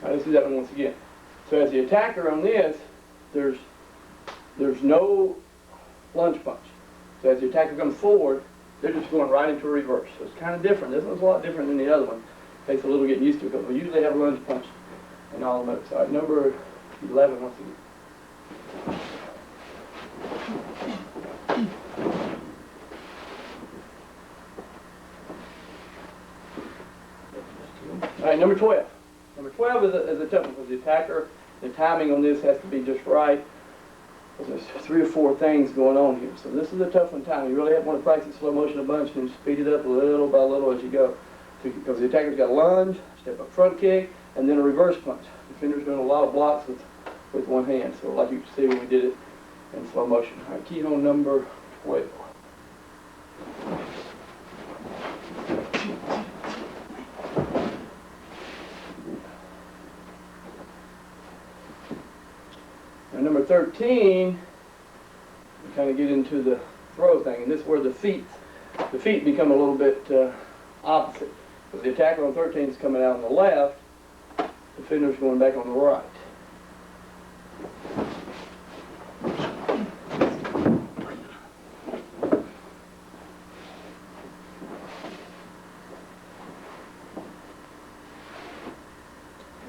All right, let's do that one once again. So as the attacker on this, there's no lunge punch. So as the attacker comes forward, they're just going right into a reverse. So it's kind of different. This one's a lot different than the other one. Takes a little getting used to it because we usually have a lunge punch in all the moves. All right, number 11 once again. All right, number 12. Number 12 is a tough one because the attacker, the timing on this has to be just right. There's 3 or 4 things going on here. So this is a tough one time. You really want to practice slow motion a bunch and speed it up little by little as you go. Because the attacker's got a lunge, step up front kick, and then a reverse punch. The defender's doing a lot of blocks with one hand. So like you can see when we did it in slow motion. All right, kihon number 12. And number 13, we kind of get into the throw thing, and this is where the feet become a little bit opposite. Because the attacker on 13 is coming out on the left, the defender's going back on the right.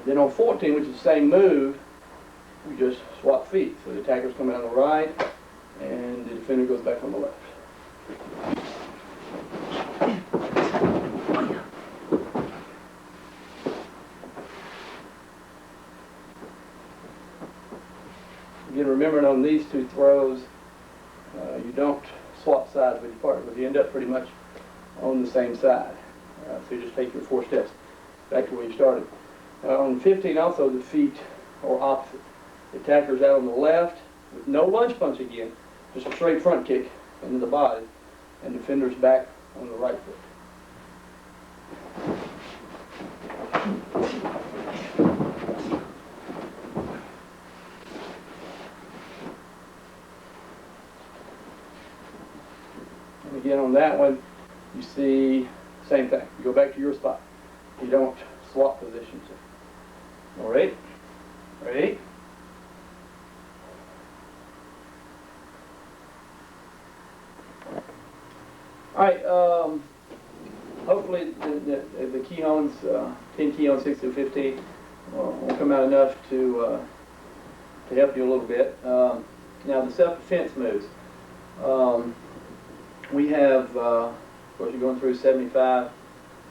Then on 14, which is the same move, we just swap feet. So the attacker's coming on the right, and the defender goes back on the left. Again, remembering on these 2 throws, you don't swap sides with your partner, because you end up pretty much on the same side. So you just take your 4 steps back to where you started. On 15 also, the feet are opposite. The attacker's out on the left with no lunge punch again, just a straight front kick into the body, and the defender's back on the right foot. And again on that one, you see same thing. You go back to your spot. You don't swap positions. All right? Ready? All right, hopefully the kihons, 10 kihons, 6 to 15, will come out enough to help you a little bit. Now the self-defense moves. We have, of course, you're going through 75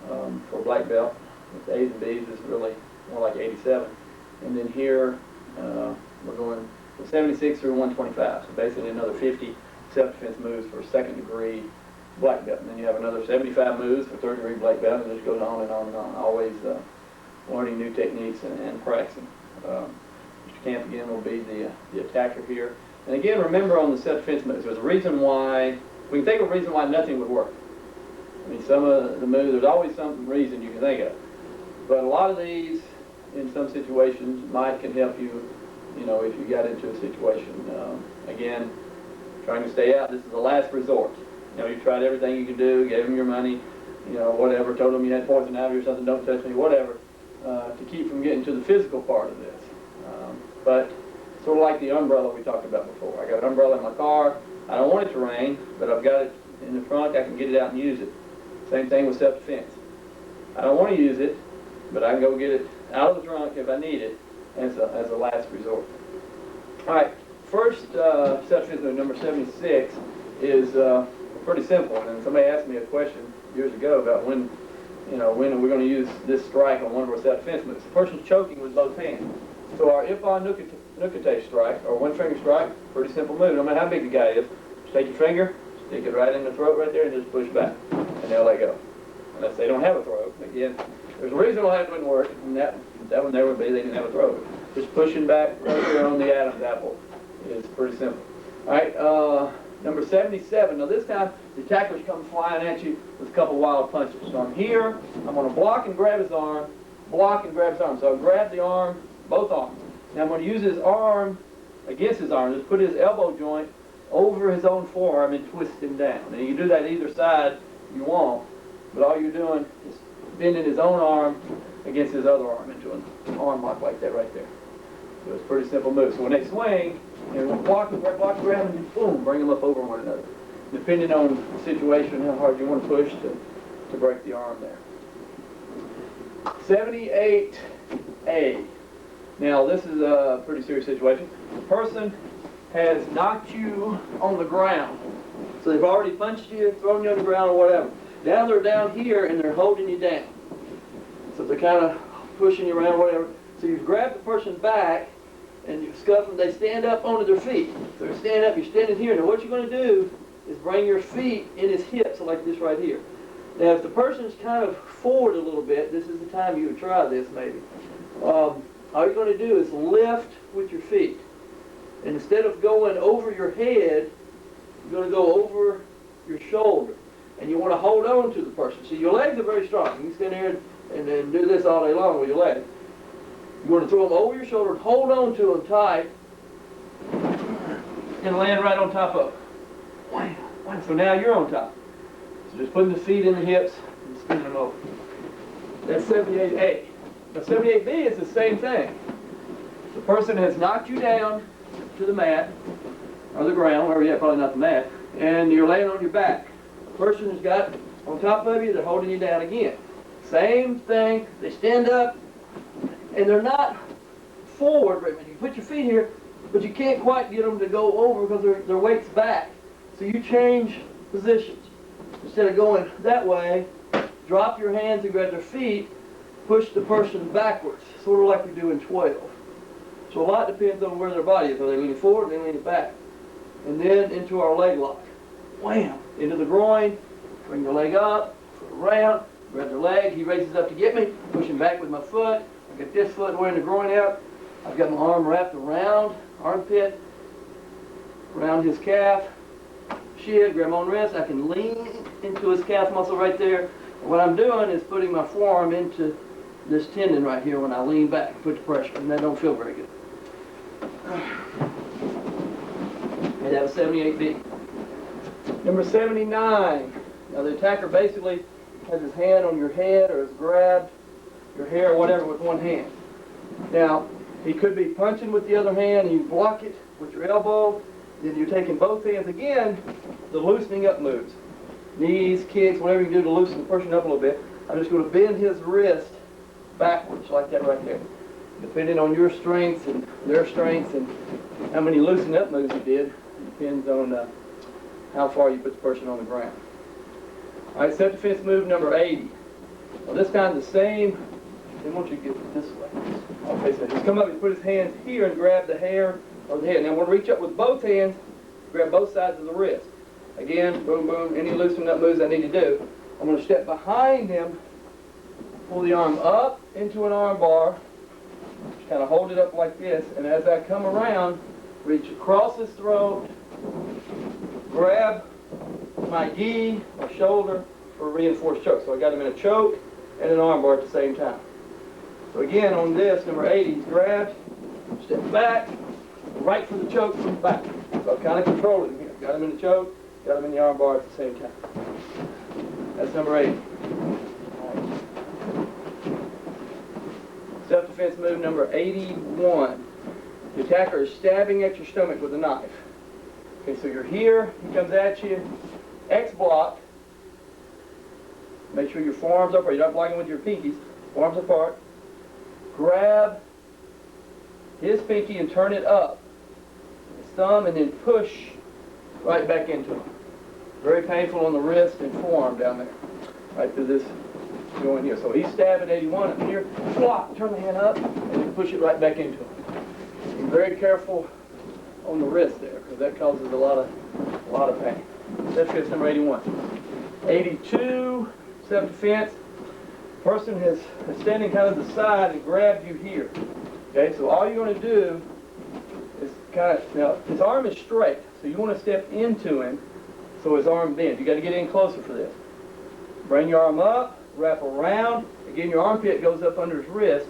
for black belt. With A's and B's is really more like 87. And then here, we're going from 76 through 125. So basically another 50 self-defense moves for 2nd degree black belt. And then you have another 75 moves for 3rd degree black belt, and it just goes on and on and on. Always learning new techniques and practicing. Mr. Camp again will be the attacker here. And again, remember on the self-defense moves, there's a reason why, we can think of a reason why nothing would work. I mean, some of the moves, there's always some reason you can think of. But a lot of these, in some situations, can help you, you know, if you got into a situation. Again, trying to stay out, this is the last resort. You know, you tried everything you could do, gave them your money, you know, whatever, told them you had poison ivy or something, don't touch me, whatever, to keep from getting to the physical part of this. But sort of like the umbrella we talked about before. I got an umbrella in my car. I don't want it to rain, but I've got it in the trunk. I can get it out and use it. Same thing with self-defense. I don't want to use it, but I can go get it out of the trunk if I need it as a last resort. All right, first self-defense move, number 76, is pretty simple. And somebody asked me a question years ago about when are we going to use this strike on one of our self-defense moves. The person's choking with both hands. So our ippon nukete strike, or one finger strike, pretty simple move. No matter how big the guy is, just take your finger, stick it right in the throat right there, and just push back, and they'll let go. Unless they don't have a throat. Again, there's a reason why it wouldn't work, and that one there would be they didn't have a throat. Just pushing back right there on the Adam's apple is pretty simple. All right, number 77. Now this time, the attackers come flying at you with a couple wild punches. So I'm here, I'm going to block and grab his arm, block and grab his arm. So I'll grab the arm, both arms. Now I'm going to use his arm against his arm, just put his elbow joint over his own forearm and twist him down. Now you can do that either side you want, but all you're doing is bending his own arm against his other arm into an arm lock like that right there. So it's a pretty simple move. So when they swing, and block, grab, and boom, bring them up over one another. Depending on the situation, how hard you want to push to break the arm there. 78A. Now this is a pretty serious situation. The person has knocked you on the ground. So they've already punched you, thrown you on the ground or whatever. Now they're down here and they're holding you down. So they're kind of pushing you around, whatever. So you grab the person back and you scuff them. They stand up onto their feet. So they stand up, you're standing here. Now what you're going to do is bring your feet in his hips like this right here. Now if the person's kind of forward a little bit, this is the time you would try this maybe. All you're going to do is lift with your feet. And instead of going over your head, you're going to go over your shoulder. And you want to hold on to the person. So your legs are very strong. You can stand here and then do this all day long with your legs. You want to throw them over your shoulder and hold on to them tight and land right on top of them. Wham, wham. So now you're on top. So just putting the feet in the hips and spinning them over. That's 78A. Now 78B is the same thing. The person has knocked you down to the mat, or the ground, wherever you're at, probably not the mat, and you're laying on your back. The person has got on top of you, they're holding you down again. Same thing, they stand up, and they're not forward. You put your feet here, but you can't quite get them to go over because their weight's back. So you change positions. Instead of going that way, drop your hands and grab their feet, push the person backwards, sort of like we do in 12. So a lot depends on where their body is. Are they leaning forward or are they leaning back? And then into our leg lock. Wham! Into the groin, bring the leg up, foot around, grab the leg, he raises up to get me, push him back with my foot. I get this foot wearing the groin out. I've got my arm wrapped around armpit, around his calf, shin, grab my own wrist. I can lean into his calf muscle right there. And what I'm doing is putting my forearm into this tendon right here when I lean back and put the pressure, and that don't feel very good. And that was 78B. Number 79. Now the attacker basically has his hand on your head or has grabbed your hair or whatever with one hand. Now, he could be punching with the other hand, and you block it with your elbow, then you're taking both hands again, the loosening up moves. Knees, kicks, whatever you can do to loosen the person up a little bit. I'm just going to bend his wrist backwards like that right there. Depending on your strength and their strength and how many loosening up moves you did, depends on how far you put the person on the ground. All right, self-defense move number 80. Well, this kind of the same. Then once you get this way. Okay, so he's come up and put his hands here and grab the hair of the head. Now I'm going to reach up with both hands, grab both sides of the wrist. Again, boom, boom, any loosening up moves I need to do. I'm going to step behind him, pull the arm up into an arm bar, just kind of hold it up like this, and as I come around, reach across his throat, grab my gi, my shoulder, for a reinforced choke. So I got him in a choke and an arm bar at the same time. So again, on this, number 80, he's grabbed, step back, right for the choke from the back. So I'm kind of controlling him here. Got him in the choke, got him in the arm bar at the same time. That's number 80. Right. Self-defense move number 81. The attacker is stabbing at your stomach with a knife. Okay, so you're here, he comes at you, X block. Make sure your forearms are apart. You're not blocking with your pinkies. Forearms apart. Grab his pinky and turn it up. His thumb, and then push right back into him. Very painful on the wrist and forearm down there. Right through this joint here. So he's stabbing 81 up here. Block. Turn the hand up and then push it right back into him. Be very careful on the wrist there, because that causes a lot of pain. That's number 81. 82. Self-defense. Person is standing kind of to the side and grabbed you here. Okay, so all you're going to do is kind of, now his arm is straight, so you want to step into him so his arm bends. You got to get in closer for this. Bring your arm up, wrap around. Again, your armpit goes up under his wrist,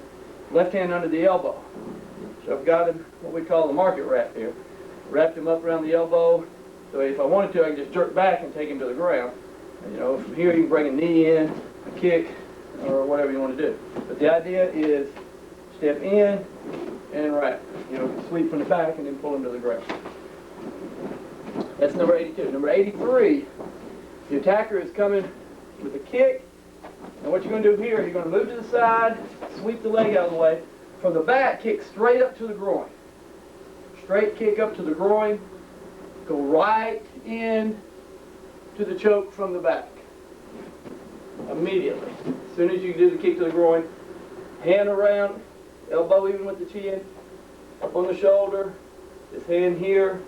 left hand under the elbow. So I've got him what we call the market wrap here. Wrapped him up around the elbow, so if I wanted to, I can just jerk back and take him to the ground. And, you know, from here you can bring a knee in, a kick, or whatever you want to do. But the idea is step in and wrap. You know, sweep from the back and then pull them to the ground. That's number 82. Number 83, the attacker is coming with a kick. And what you're going to do here, you're going to move to the side, sweep the leg out of the way. From the back, kick straight up to the groin. Straight kick up to the groin. Go right in to the choke from the back. Immediately. As soon as you do the kick to the groin, hand around, elbow even with the chin, up on the shoulder, this hand here,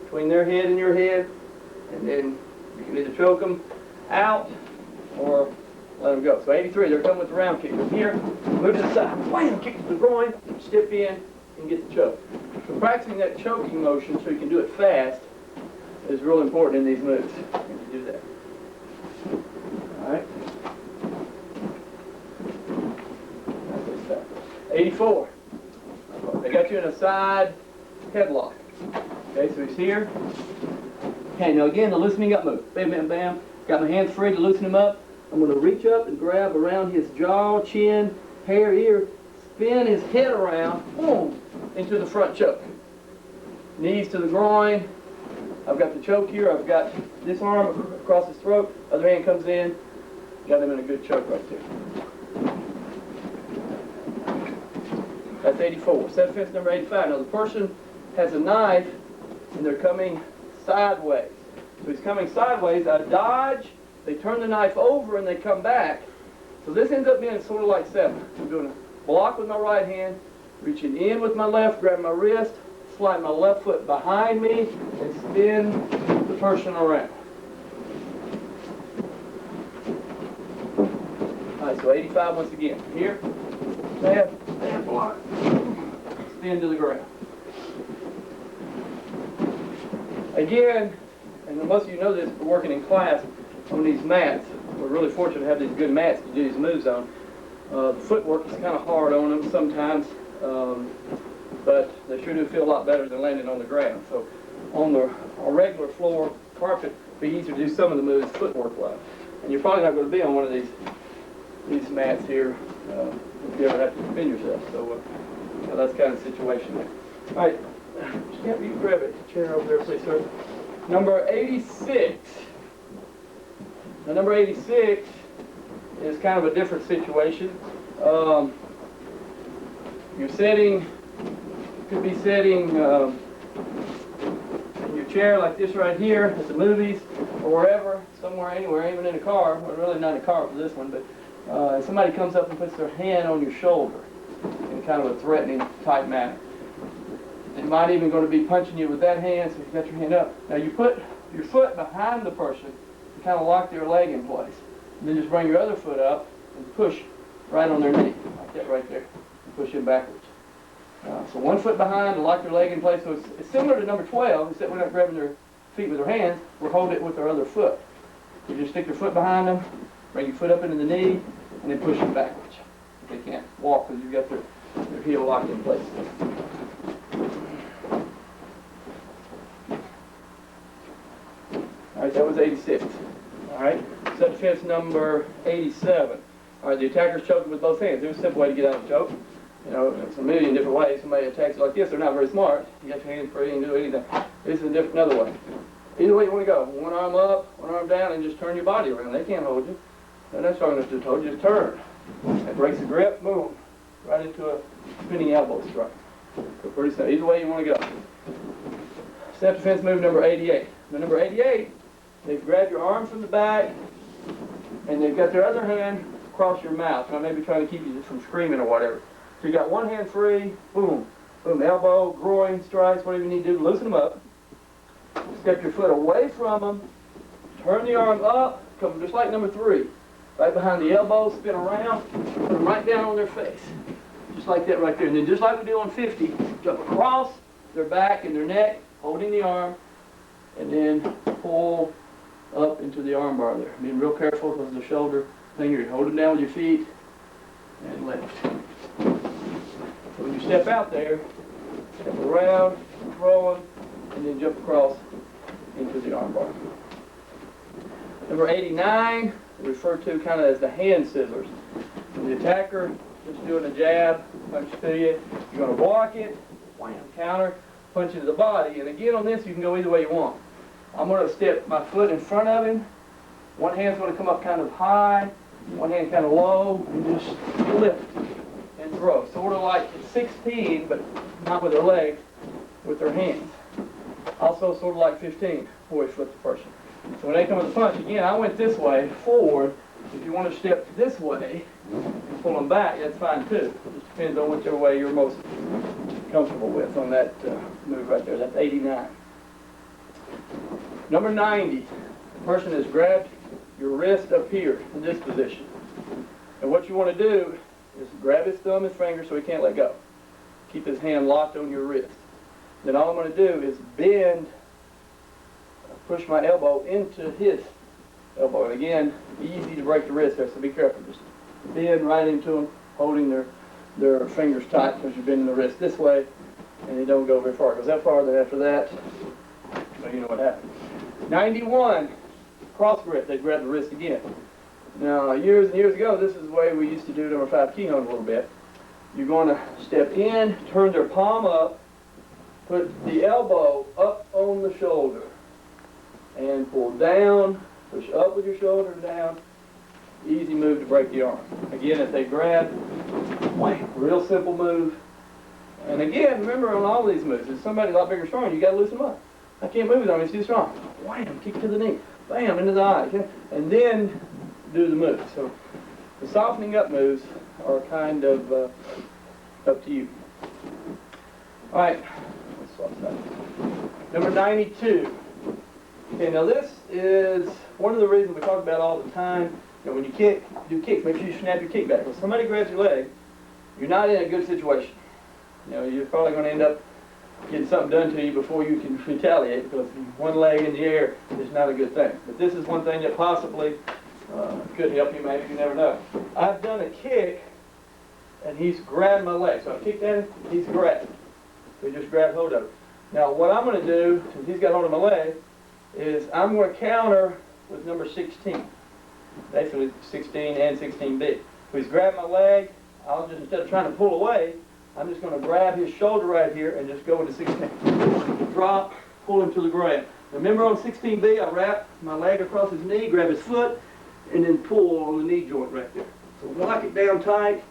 between their head and your head, and then you can either choke them out or let them go. So 83, they're coming with the round kick. From here, move to the side, wham, kick to the groin, step in, and get the choke. So practicing that choking motion so you can do it fast is real important in these moves. You do that. All right. 84. They got you in a side headlock. Okay, so he's here. Okay, now again, the loosening up move. Bam, bam, bam. Got my hands free to loosen him up. I'm going to reach up and grab around his jaw, chin, hair, ear, spin his head around, boom, into the front choke. Knees to the groin. I've got the choke here. I've got this arm across his throat. Other hand comes in. Got him in a good choke right there. That's 84. Set offense number 85. Now the person has a knife and they're coming sideways. So he's coming sideways. I dodge. They turn the knife over and they come back. So this ends up being sort of like 7. I'm doing a block with my right hand, reaching in with my left, grab my wrist, slide my left foot behind me, and spin the person around. All right, so 85 once again. Here, stab, block, spin to the ground. Again, and most of you know this, we're working in class on these mats. We're really fortunate to have these good mats to do these moves on. The footwork is kind of hard on them sometimes, but they sure do feel a lot better than landing on the ground. So on the regular floor, carpet, it'd be easier to do some of the moves footwork-wise. And you're probably not going to be on one of these mats here if you ever have to defend yourself. So that's kind of the situation there. All right, can't you grab a chair over there, please, sir? Number 86. Now, number 86 is kind of a different situation. You're setting, could be setting in your chair like this right here at the movies or wherever, somewhere, anywhere, even in a car. Well, really not a car for this one, but somebody comes up and puts their hand on your shoulder in kind of a threatening type manner. They might even going to be punching you with that hand, so you've got your hand up. Now you put your foot behind the person and kind of lock their leg in place. And then just bring your other foot up and push right on their knee, like that right there, and push him backwards. So one foot behind and lock their leg in place. So it's similar to number 12, except we're not grabbing their feet with their hands, we're holding it with our other foot. You just stick your foot behind them, bring your foot up into the knee, and then push them backwards. They can't walk because you've got their heel locked in place. All right, that was 86. All right, set defense number 87. All right, the attacker's choking with both hands. There's a simple way to get out of the choke. You know, there's a million different ways. Somebody attacks you like this, they're not very smart. You got your hands free and do anything. This is another way. Either way you want to go. One arm up, one arm down, and just turn your body around. They can't hold you. They're not strong enough to hold you. Just turn. That breaks the grip, boom, right into a spinning elbow strike. So pretty simple. Either way you want to go. Step defense move number 88. Now number 88, they've grabbed your arm from the back, and they've got their other hand across your mouth. Now maybe trying to keep you from screaming or whatever. So you got one hand free, boom, boom, elbow, groin, strikes, whatever you need to do to loosen them up. Step your foot away from them, turn the arm up, come just like number 3. Right behind the elbow, spin around, put them right down on their face. Just like that right there. And then just like we do on 50, jump across their back and their neck, holding the arm, and then pull up into the arm bar there. Being real careful because of the shoulder thing here. Hold them down with your feet and lift. So when you step out there, step around, throw them, and then jump across into the arm bar. Number 89, referred to kind of as the hand scissors. The attacker just doing a jab, punch to you. You're going to block it, wham, counter, punch into the body. And again on this, you can go either way you want. I'm going to step my foot in front of him. One hand's going to come up kind of high, one hand kind of low, and just lift and throw. Sort of like 16, but not with their legs, with their hands. Also sort of like 15, before you flip the person. So when they come with the punch, again, I went this way, forward. If you want to step this way and pull them back, that's fine too. It just depends on whichever way you're most comfortable with on that move right there. That's 89. Number 90, the person has grabbed your wrist up here in this position. And what you want to do is grab his thumb, his finger, so he can't let go. Keep his hand locked on your wrist. Then all I'm going to do is bend, push my elbow into his elbow. And again, easy to break the wrist there, so be careful. Just bend right into them, holding their fingers tight because you're bending the wrist this way, and you don't go very far. It goes that far, then after that, well, you know what happens. 91, cross grip. They grab the wrist again. Now, years and years ago, this is the way we used to do number 5 kihon a little bit. You're going to step in, turn their palm up, put the elbow up on the shoulder, and pull down, push up with your shoulder down. Easy move to break the arm. Again, if they grab, wham, real simple move. And again, remember on all these moves, if somebody's a lot bigger or stronger, you got to loosen them up. I can't move with them, he's too strong. Wham, kick to the knee, bam, into the eye, okay? And then do the move. So the softening up moves are kind of up to you. All right, let's swap sides. Number 92. Okay, now this is one of the reasons we talk about all the time. You know, when you do kicks, make sure you snap your kick back. When somebody grabs your leg, you're not in a good situation. You know, you're probably going to end up getting something done to you before you can retaliate, because one leg in the air is not a good thing. But this is one thing that possibly could help you, maybe, you never know. I've done a kick, and he's grabbed my leg. So I kicked at him, he's grabbed. So he just grabbed hold of it. Now what I'm going to do, since he's got hold of my leg, is I'm going to counter with number 16. Basically 16 and 16B. So he's grabbed my leg, I'll just, instead of trying to pull away, I'm just going to grab his shoulder right here and just go into 16. Drop, pull him to the ground. Remember on 16B, I wrap my leg across his knee, grab his foot, and then pull on the knee joint right there. So lock it down tight,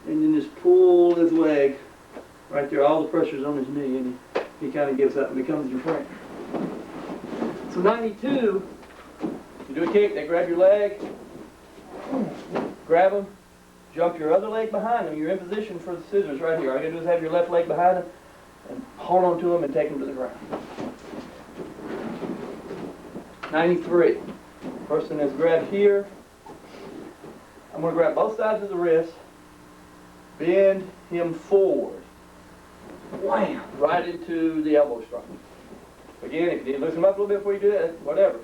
and then just pull his leg right there. All the pressure's on his knee, and he kind of gives up and becomes your friend. So 92, you do a kick, they grab your leg, grab them, jump your other leg behind them. You're in position for the scissors right here. All you gotta do is have your left leg behind them and hold on to them and take them to the ground. 93, person is grabbed here. I'm going to grab both sides of the wrist, bend him forward, wham, right into the elbow strike. Again, if you need to loosen them up a little bit before you do that, whatever.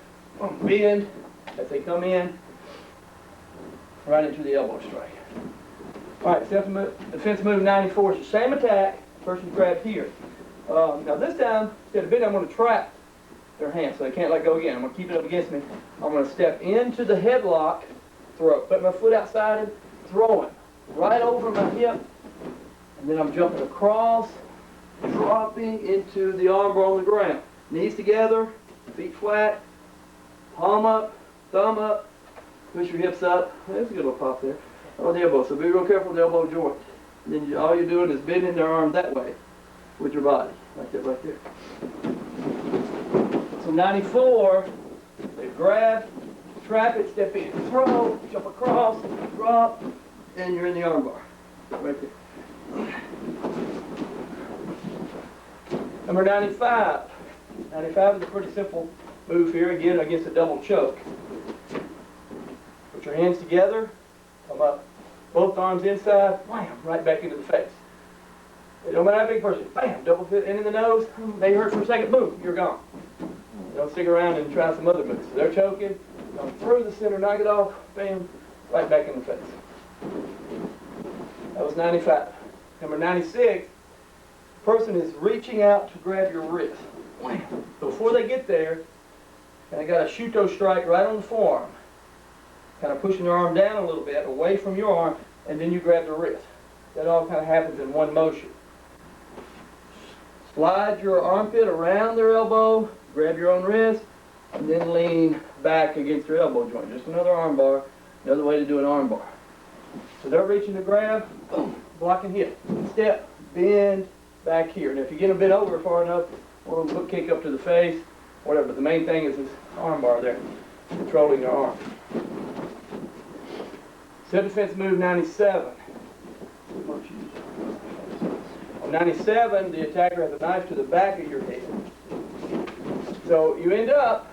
Bend as they come in, right into the elbow strike. All right, defense move 94 is the same attack. Person's grabbed here. Now this time, instead of bending, I'm going to trap their hand so they can't let go again. I'm going to keep it up against me. I'm going to step into the headlock, throw, put my foot outside him, throw him right over my hip, and then I'm jumping across, dropping into the armbar on the ground. Knees together, feet flat, palm up, thumb up, push your hips up. There's a good little pop there. On the elbow, so be real careful with the elbow joint. And then all you're doing is bending their arm that way with your body, like that right there. So 94, they grab, trap it, step in, throw, jump across, drop, and you're in the armbar, right there. Number 95. 95 is a pretty simple move here, again against a double choke. Put your hands together, come up, both arms inside, wham, right back into the face. It don't matter how big person, bam, double fit in the nose, they hurt for a second, boom, you're gone. Don't stick around and try some other moves. So they're choking, come through the center, knock it off, bam, right back in the face. That was 95. Number 96, the person is reaching out to grab your wrist. Wham. Before they get there, and they got a shuto strike right on the forearm. Kind of pushing their arm down a little bit, away from your arm, and then you grab the wrist. That all kind of happens in one motion. Slide your armpit around their elbow, grab your own wrist, and then lean back against your elbow joint. Just another arm bar, another way to do an arm bar. So they're reaching to grab, boom, block and hit. Step, bend, back here. And if you get them bent over far enough, or a hook kick up to the face, whatever. But the main thing is this arm bar there, controlling your arm. Self-defense move 97. On 97, the attacker has a knife to the back of your head. So you end up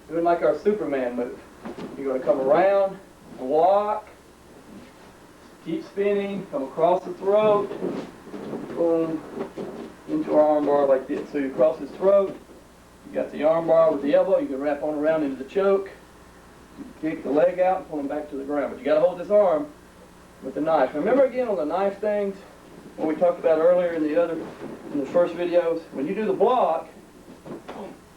doing like our Superman move. You're going to come around, block, keep spinning, come across the throat, boom, into our arm bar like this. So you cross his throat, you got the arm bar with the elbow, you can wrap on around into the choke, you kick the leg out and pull him back to the ground. But you got to hold this arm with the knife. Remember again on the knife things, what we talked about earlier in the first videos, when you do the block,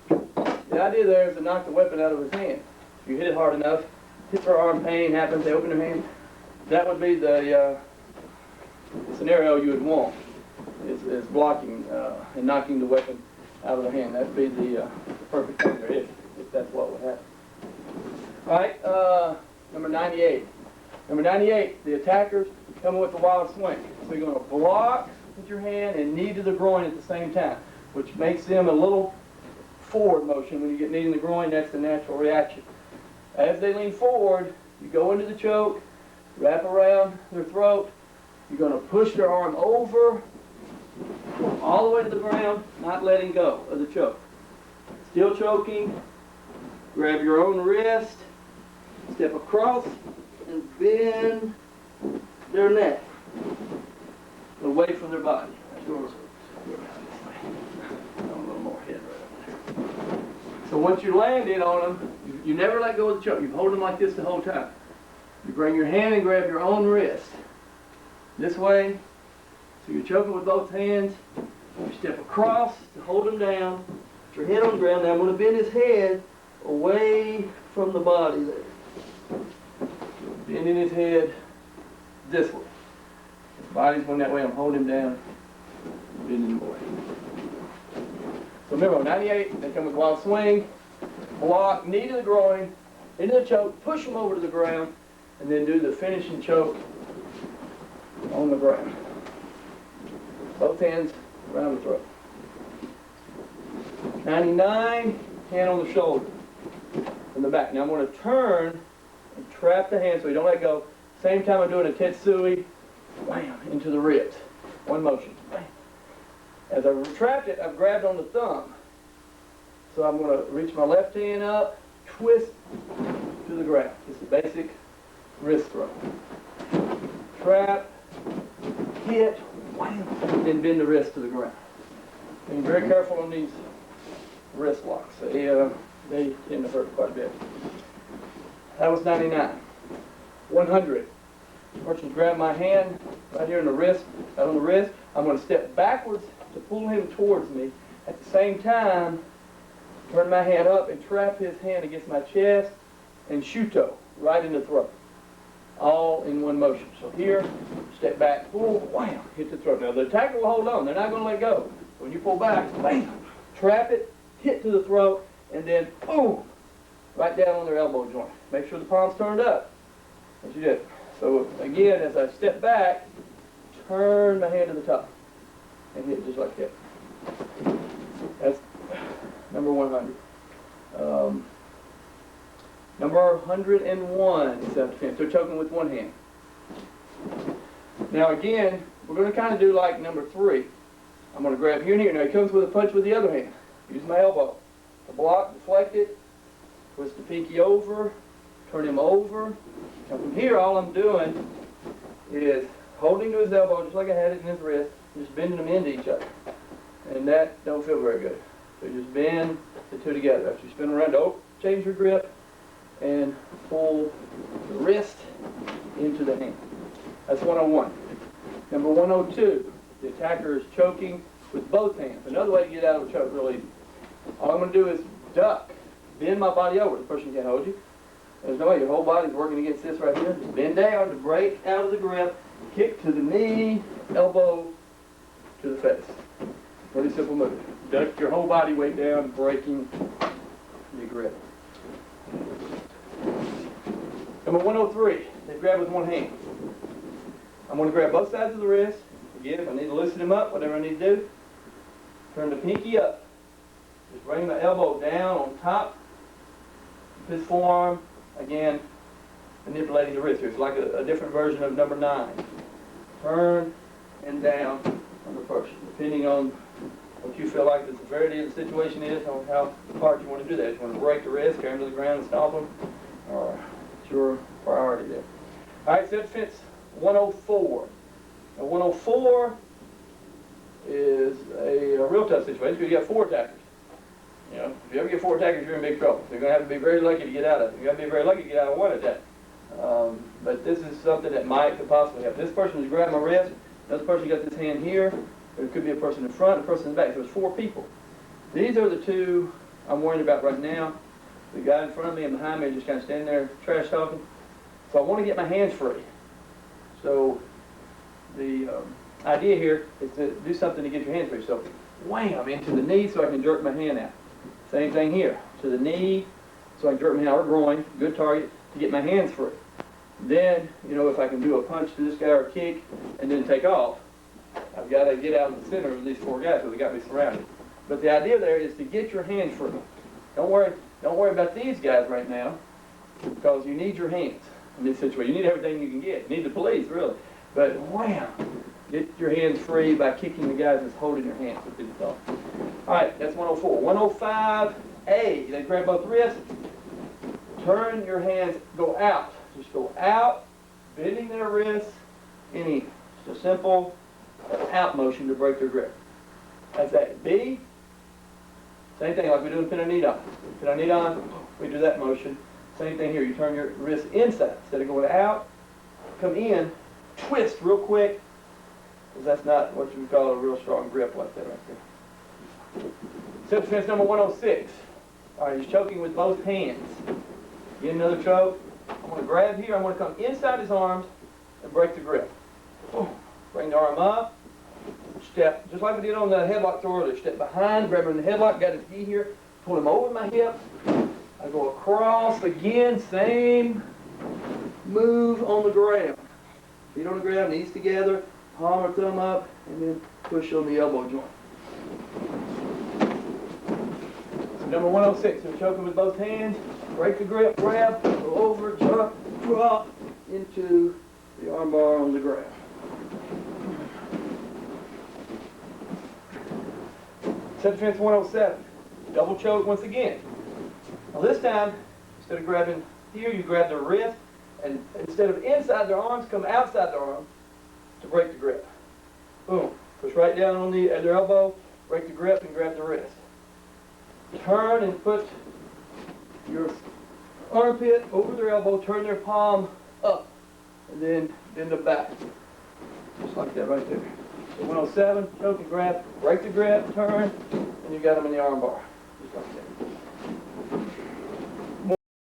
the idea there is to knock the weapon out of his hand. If you hit it hard enough, hits her arm, pain happens, they open their hand. That would be the scenario you would want, is blocking and knocking the weapon out of the hand. That would be the perfect thing there, if that's what would happen. All right, number 98. Number 98, the attackers coming with the wild swing. So you're going to block with your hand and knee to the groin at the same time, which makes them a little forward motion. When you get knee in the groin, that's the natural reaction. As they lean forward, you go into the choke, wrap around their throat. You're going to push their arm over, all the way to the ground, not letting go of the choke. Still choking, grab your own wrist, step across, and bend their neck away from their body. A little more head right up there. So once you landed on them, you never let go of the choke. You hold them like this the whole time. You bring your hand and grab your own wrist. This way, so you're choking with both hands. You step across to hold him down. Put your head on the ground. Now I'm going to bend his head away from the body there. Bending his head this way. His body's going that way. I'm holding him down, bending him away. So remember, on 98, they come with wild swing, block, knee to the groin, into the choke, push them over to the ground, and then do the finishing choke on the ground. Both hands around the throat. 99, hand on the shoulder from the back. Now I'm going to turn and trap the hand so you don't let go. Same time I'm doing a tetsui, wham, into the ribs. One motion. Bam. As I trapped it, I've grabbed on the thumb. So I'm going to reach my left hand up, twist to the ground. It's the basic wrist throw. Trap, hit, wham, and then bend the wrist to the ground. And be very careful on these wrist locks. They tend to hurt quite a bit. That was 99. 100. Person's grab my hand right here in the wrist, right on the wrist. I'm going to step backwards to pull him towards me. At the same time, turn my hand up and trap his hand against my chest and shuto right in the throat. All in one motion. So here, step back, pull, wham, hit the throat. Now the attacker will hold on. They're not going to let go. When you pull back, bam, trap it, hit to the throat, and then boom, right down on their elbow joint. Make sure the palm's turned up. As you did. So again, as I step back, turn my hand to the top and hit just like that. That's number 100. Number 101 is self-defense. So choking with one hand. Now again, we're going to kind of do like number 3. I'm going to grab here and here. Now he comes with a punch with the other hand. Use my elbow to block, deflect it, twist the pinky over, turn him over. Now from here, all I'm doing is holding to his elbow just like I had it in his wrist, just bending them into each other. And that don't feel very good. So you just bend the two together. After you spin around, don't change your grip and pull the wrist into the hand. That's 101. Number 102, the attacker is choking with both hands. Another way to get out of a choke real easy. All I'm going to do is duck, bend my body over. The person can't hold you. There's no way, your whole body's working against this right here. Just bend down to break out of the grip, kick to the knee, elbow to the face. Really simple move. Duck your whole body weight down, breaking the grip. Number 103, they grab with one hand. I'm going to grab both sides of the wrist. Again, if I need to loosen them up, whatever I need to do. Turn the pinky up. Just bring my elbow down on top of his forearm. Again, manipulating the wrist here. It's like a different version of number 9. Turn and down on the person, depending on what you feel like the severity of the situation is, on how hard you want to do that. If you want to break the wrist, carry him to the ground and stomp him, or it's your priority there. All right, self-defense 104. Now 104 is a real tough situation because you got 4 attackers. You know, if you ever get 4 attackers, you're in big trouble. So you're going to have to be very lucky to get out of it. You're going to be very lucky to get out of one attack. But this is something that could possibly happen. This person is grabbing my wrist. Another person got this hand here. There could be a person in front, a person in the back. So there's 4 people. These are the 2 I'm worried about right now. The guy in front of me and behind me are just kind of standing there trash talking. So I want to get my hands free. So the idea here is to do something to get your hands free. So wham, into the knee so I can jerk my hand out. Same thing here. To the knee so I can jerk my hand out, or groin, good target, to get my hands free. Then, you know, if I can do a punch to this guy or a kick and then take off, I've got to get out of the center of these 4 guys because they got me surrounded. But the idea there is to get your hands free. Don't worry about these guys right now, because you need your hands in this situation. You need everything you can get. You need the police, really. But wham, get your hands free by kicking the guys that's holding your hands. All right, that's 104. 105A, they grab both wrists. Turn your hands, go out. Just go out, bending their wrists and in. Just a simple out motion to break their grip. That's that. B, same thing like we do in pin or nidan. Pin or nidan, we do that motion. Same thing here. You turn your wrist inside. Instead of going out, come in, twist real quick, because that's not what you would call a real strong grip like that right there. Self-defense number 106. All right, he's choking with both hands. Get another choke. I'm going to grab here. I'm going to come inside his arms and break the grip. Bring the arm up. Step, just like we did on the headlock throw earlier. Step behind, grab him in the headlock, got his gi here, pull him over my hip. I go across again, same move on the ground. Feet on the ground, knees together, palm or thumb up, and then push on the elbow joint. So number 106, we're choking with both hands. Break the grip, grab, go over, jump, drop into the armbar on the ground. Self-defense 107, double choke once again. Now this time, instead of grabbing here, you grab their wrist, and instead of inside their arms, come outside their arms to break the grip. Boom. Push right down on their elbow, break the grip, and grab the wrist. Turn and put your armpit over their elbow, turn their palm up, and then bend them back. Just like that right there. So 107, choke and grab, break the grip, turn, and you got them in the arm bar. Just like that.